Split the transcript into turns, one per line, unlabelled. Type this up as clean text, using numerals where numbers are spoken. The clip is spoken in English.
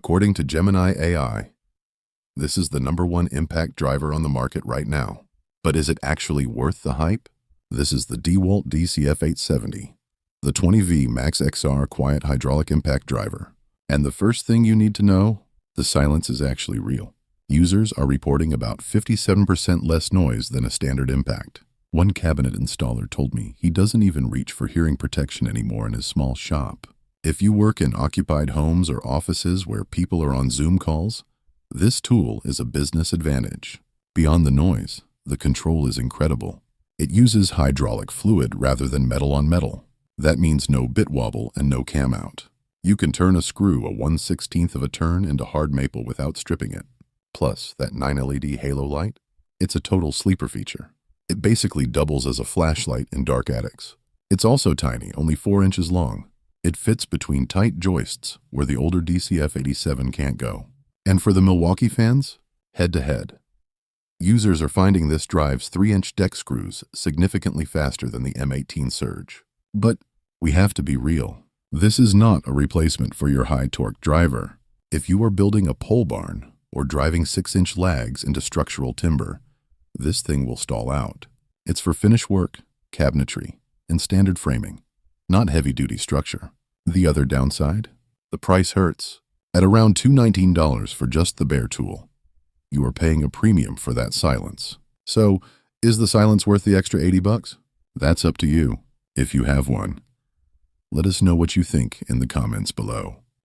According to Gemini AI, this is the #1 impact driver on the market right now. But is it actually worth the hype? This is the DeWalt DCF870, the 20V Max XR quiet hydraulic impact driver. And the first thing you need to know, the silence is actually real. Users are reporting about 57% less noise than a standard impact. One cabinet installer told me he doesn't even reach for hearing protection anymore in his small shop. If you work in occupied homes or offices where people are on Zoom calls, this tool is a business advantage. Beyond the noise, the control is incredible. It uses hydraulic fluid rather than metal on metal. That means no bit wobble and no cam out. You can turn a screw a 1/16 of a turn into hard maple without stripping it. Plus, that 9 LED halo light, it's a total sleeper feature. It basically doubles as a flashlight in dark attics. It's also tiny, only 4 inches long. It fits between tight joists where the older DCF870 can't go. And for the Milwaukee fans, head-to-head. Users are finding this drive's 3-inch deck screws significantly faster than the M18 Surge. But we have to be real. This is not a replacement for your high-torque driver. If you are building a pole barn or driving 6-inch lags into structural timber, this thing will stall out. It's for finish work, cabinetry, and standard framing, not heavy-duty structure. The other downside? The price hurts. At around $219 for just the bare tool, you are paying a premium for that silence. So, is the silence worth the extra $80? That's up to you, if you have one. Let us know what you think in the comments below.